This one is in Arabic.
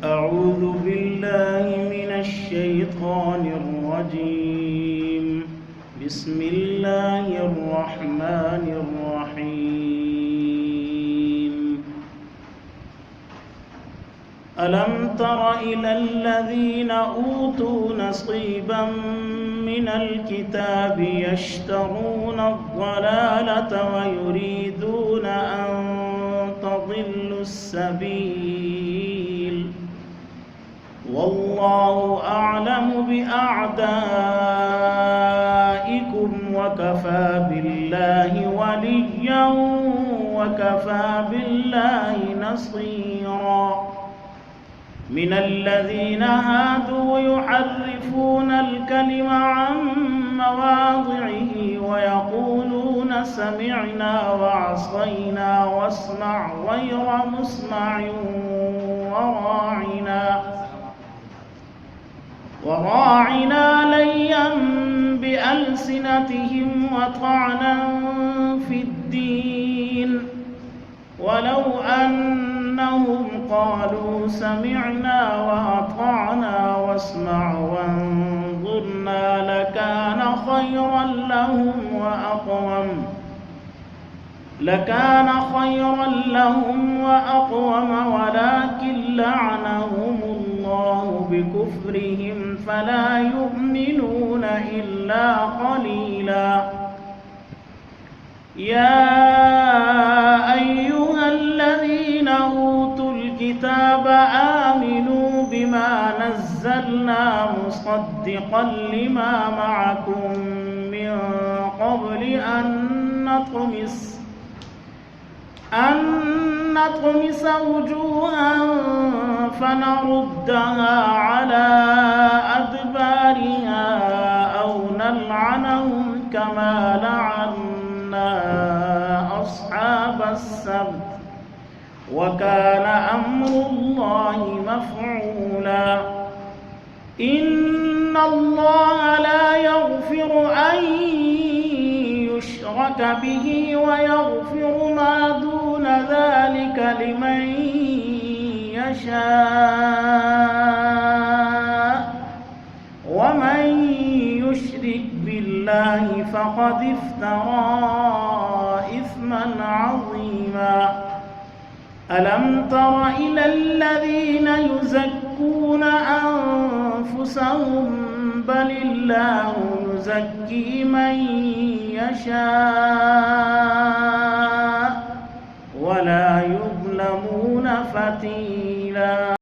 أعوذ بالله من الشيطان الرجيم. بسم الله الرحمن الرحيم. ألم تر إلى الذين أوتوا نصيبا من الكتاب يشترون الضلالة ويريدون أن تضلوا السبيل والله أعلم بأعدائكم وكفى بالله وليا وكفى بالله نصيرا. من الذين هادوا يحرفون الكلم عن مواضعه ويقولون سمعنا وعصينا واسمع غير مسمع وراعنا ليا بألسنتهم وطعنا في الدين ولو أنهم قالوا سمعنا وأطعنا واسمع وانظرنا لكان خيرا لهم وأقوم ولكن لعنهم الله بكفرهم فلا يؤمنون إلا قليلا. يا أيها الذين أوتوا الكتاب آمنوا بما نزلنا مصدقا لما معكم من قبل أن نطمس وجوها فنردها على أدبارها أو نلعنهم كما لعنا أصحاب السبت وكان أمر الله مفعولا. إن الله لا يغفر أن يشرك به ويغفر ما دون ذلك لمن يشاء ومن يشرك بالله فقد افترى إثما عظيما. ألم تر إلى الذين يزكون أنفسهم بل الله يزكي من يشاء ولا يظلمون فتيلا.